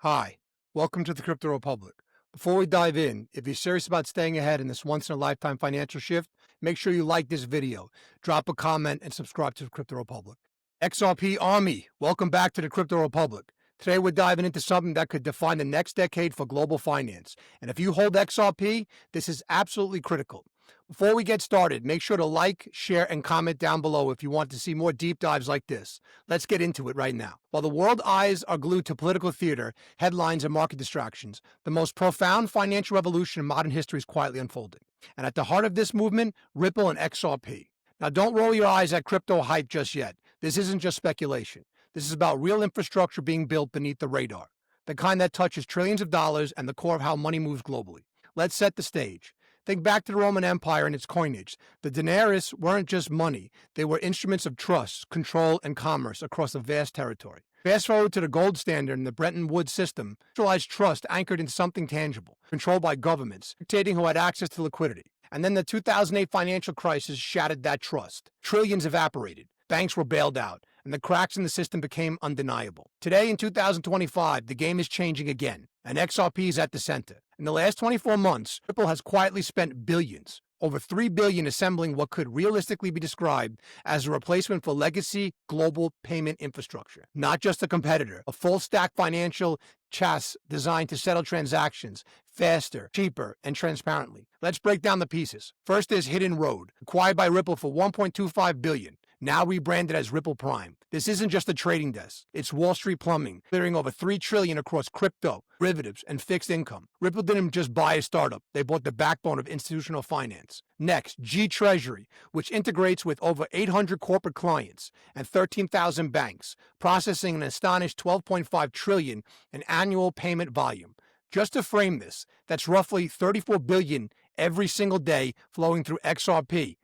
Hi, welcome to the Crypto Republic. Before we dive in, if you're serious about staying ahead in this once-in-a-lifetime financial shift, make sure you like this video, drop a comment, and subscribe to the Crypto Republic. XRP Army, welcome back to the Crypto Republic. Today we're diving into something that could define the next decade for global finance. And if you hold XRP, this is absolutely critical. Before we get started, make sure to like, share, and comment down below if you want to see more deep dives like this. Let's get into it right now. While the world eyes are glued to political theater, headlines, and market distractions, the most profound financial revolution in modern history is quietly unfolding. And at the heart of this movement, Ripple and XRP. Now, don't roll your eyes at crypto hype just yet. This isn't just speculation. This is about real infrastructure being built beneath the radar, the kind that touches trillions of dollars and the core of how money moves globally. Let's set the stage. Think back to the Roman Empire and its coinage. The denarii weren't just money. They were instruments of trust, control, and commerce across a vast territory. Fast forward to the gold standard and the Bretton Woods system, centralized trust anchored in something tangible, controlled by governments, dictating who had access to liquidity. And then the 2008 financial crisis shattered that trust. Trillions evaporated. Banks were bailed out, and the cracks in the system became undeniable. Today, in 2025, the game is changing again, and XRP is at the center. In the last 24 months, Ripple has quietly spent billions, over $3 billion, assembling what could realistically be described as a replacement for legacy global payment infrastructure. Not just a competitor, a full-stack financial chassis designed to settle transactions faster, cheaper, and transparently. Let's break down the pieces. First is Hidden Road, acquired by Ripple for $1.25 billion. Now rebranded as Ripple Prime. This isn't just a trading desk. It's Wall Street plumbing, clearing over $3 trillion across crypto, derivatives, and fixed income. Ripple didn't just buy a startup. They bought the backbone of institutional finance. Next, G-Treasury, which integrates with over 800 corporate clients and 13,000 banks, processing an astonished $12.5 trillion in annual payment volume. Just to frame this, that's roughly $34 billion every single day flowing through XRP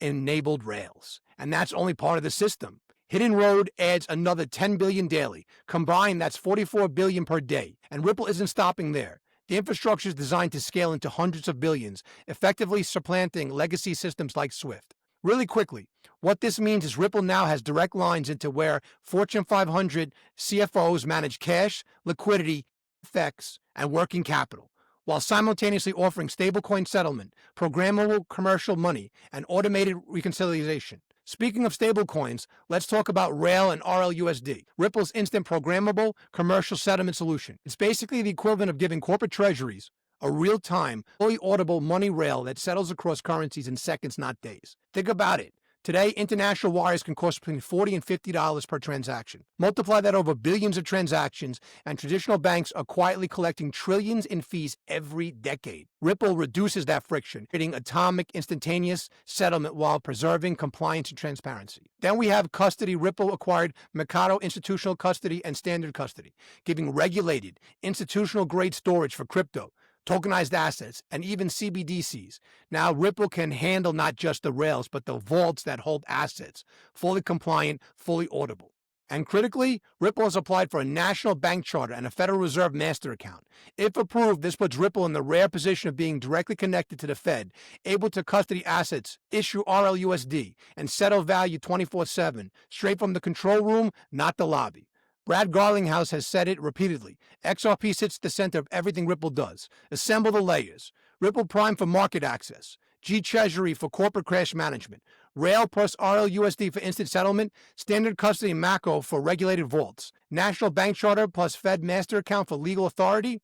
enabled rails. And that's only part of the system. Hidden Road adds another $10 billion daily. Combined, that's $44 billion per day. And Ripple isn't stopping there. The infrastructure is designed to scale into hundreds of billions, effectively supplanting legacy systems like Swift. Really quickly, what this means is Ripple now has direct lines into where Fortune 500 CFOs manage cash, liquidity, FX, and working capital, while simultaneously offering stablecoin settlement, programmable commercial money, and automated reconciliation. Speaking of stablecoins, let's talk about Rail and RLUSD, Ripple's instant programmable commercial settlement solution. It's basically the equivalent of giving corporate treasuries a real-time, fully auditable money rail that settles across currencies in seconds, not days. Think about it. Today, international wires can cost between $40 and $50 per transaction. Multiply that over billions of transactions, and traditional banks are quietly collecting trillions in fees every decade. Ripple reduces that friction, creating atomic, instantaneous settlement while preserving compliance and transparency. Then we have custody. Ripple acquired Mercado Institutional Custody and Standard Custody, giving regulated, institutional-grade storage for crypto, tokenized assets, and even CBDCs. Now, Ripple can handle not just the rails, but the vaults that hold assets, fully compliant, fully auditable. And critically, Ripple has applied for a national bank charter and a Federal Reserve master account. If approved, this puts Ripple in the rare position of being directly connected to the Fed, able to custody assets, issue RLUSD, and settle value 24/7, straight from the control room, not the lobby. Brad Garlinghouse has said it repeatedly. XRP sits at the center of everything Ripple does. Assemble the layers. Ripple Prime for market access. G-Treasury for corporate cash management. Rail plus RLUSD for instant settlement. Standard custody and Mako for regulated vaults. National bank charter plus Fed master account for legal authority.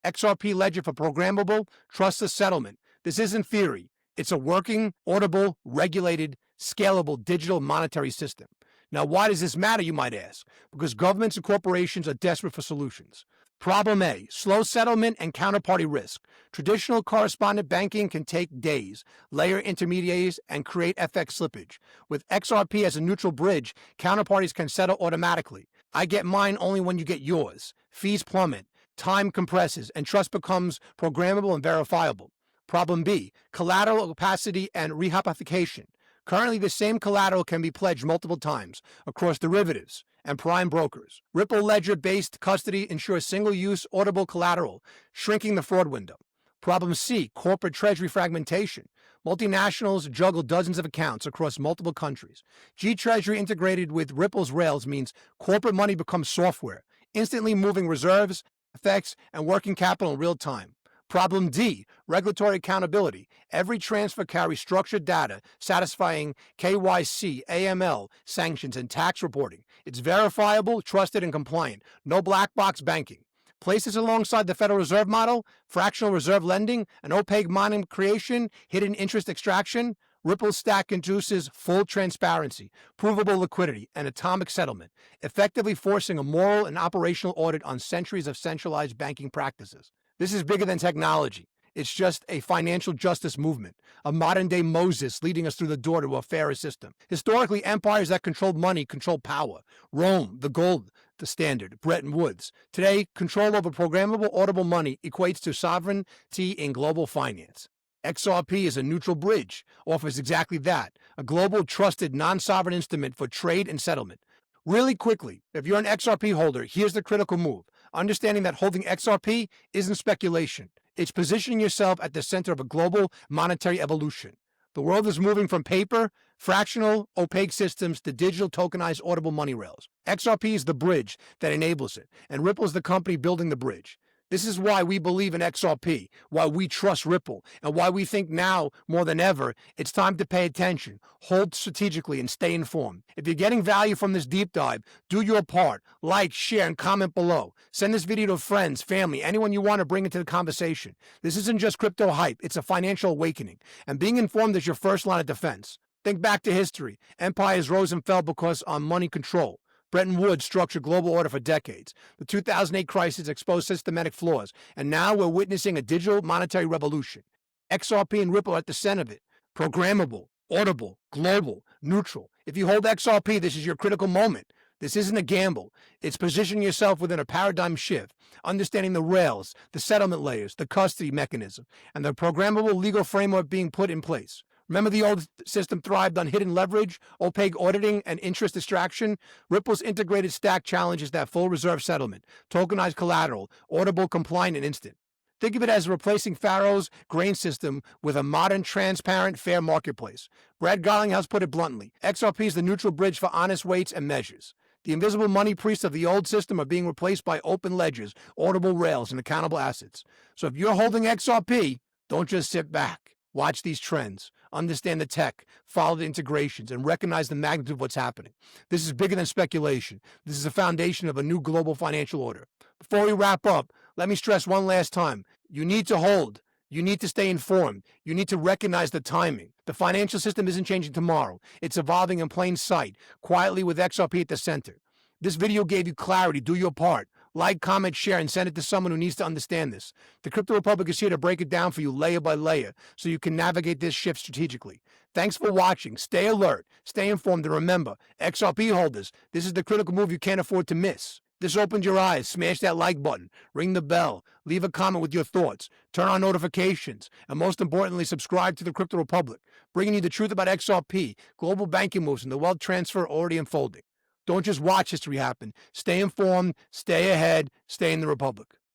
XRP ledger for programmable, trustless settlement. This isn't theory. It's a working, auditable, regulated, scalable digital monetary system. Now, why does this matter, you might ask? Because governments and corporations are desperate for solutions. Problem A, slow settlement and counterparty risk. Traditional correspondent banking can take days, layer intermediaries, and create FX slippage. With XRP as a neutral bridge, counterparties can settle automatically. I get mine only when you get yours. Fees plummet, time compresses, and trust becomes programmable and verifiable. Problem B, collateral opacity and rehypothecation. Currently, the same collateral can be pledged multiple times across derivatives and prime brokers. Ripple ledger-based custody ensures single-use auditable collateral, shrinking the fraud window. Problem C, corporate treasury fragmentation. Multinationals juggle dozens of accounts across multiple countries. G-Treasury integrated with Ripple's rails means corporate money becomes software, instantly moving reserves, effects, and working capital in real time. Problem D, regulatory accountability. Every transfer carries structured data satisfying KYC, AML, sanctions, and tax reporting. It's verifiable, trusted, and compliant. No black box banking. Places alongside the Federal Reserve model, fractional reserve lending, and opaque mining creation, hidden interest extraction. Ripple Stack introduces full transparency, provable liquidity, and atomic settlement, effectively forcing a moral and operational audit on centuries of centralized banking practices. This is bigger than technology. It's just a financial justice movement, a modern-day Moses leading us through the door to a fairer system. Historically, empires that controlled money controlled power. Rome, the gold, the standard, Bretton Woods. Today, control over programmable, auditable money equates to sovereignty in global finance. XRP is a neutral bridge, offers exactly that, a global, trusted, non-sovereign instrument for trade and settlement. Really quickly, if you're an XRP holder, here's the critical move. Understanding that holding XRP isn't speculation. It's positioning yourself at the center of a global monetary evolution. The world is moving from paper, fractional, opaque systems to digital tokenized auditable money rails. XRP is the bridge that enables it, and Ripple is the company building the bridge. This is why we believe in XRP, why we trust Ripple, and why we think now, more than ever, it's time to pay attention, hold strategically, and stay informed. If you're getting value from this deep dive, do your part. Like, share, and comment below. Send this video to friends, family, anyone you want to bring into the conversation. This isn't just crypto hype, it's a financial awakening, and being informed is your first line of defense. Think back to history. Empires rose and fell because on money control. Bretton Woods structured global order for decades. The 2008 crisis exposed systematic flaws, and now we're witnessing a digital monetary revolution. XRP and Ripple are at the center of it. Programmable, auditable, global, neutral. If you hold XRP, this is your critical moment. This isn't a gamble. It's positioning yourself within a paradigm shift, understanding the rails, the settlement layers, the custody mechanism, and the programmable legal framework being put in place. Remember the old system thrived on hidden leverage, opaque auditing, and interest extraction? Ripple's integrated stack challenges that full reserve settlement, tokenized collateral, auditable, compliant, and instant. Think of it as replacing Pharaoh's grain system with a modern, transparent, fair marketplace. Brad Garlinghouse put it bluntly, XRP is the neutral bridge for honest weights and measures. The invisible money priests of the old system are being replaced by open ledgers, auditable rails, and accountable assets. So if you're holding XRP, don't just sit back. Watch these trends, understand the tech, follow the integrations, and recognize the magnitude of what's happening. This is bigger than speculation. This is the foundation of a new global financial order. Before we wrap up, let me stress one last time. You need to hold. You need to stay informed. You need to recognize the timing. The financial system isn't changing tomorrow. It's evolving in plain sight, quietly with XRP at the center. This video gave you clarity. Do your part. Like, comment, share, and send it to someone who needs to understand this. The Crypto Republic is here to break it down for you layer by layer so you can navigate this shift strategically. Thanks for watching. Stay alert, stay informed, and remember, XRP holders, this is the critical move you can't afford to miss. This opened your eyes. Smash that like button, ring the bell, leave a comment with your thoughts, turn on notifications, and most importantly, subscribe to the Crypto Republic, bringing you the truth about XRP, global banking moves, and the wealth transfer already unfolding. Don't just watch history happen. Stay informed, stay ahead, stay in the Republic.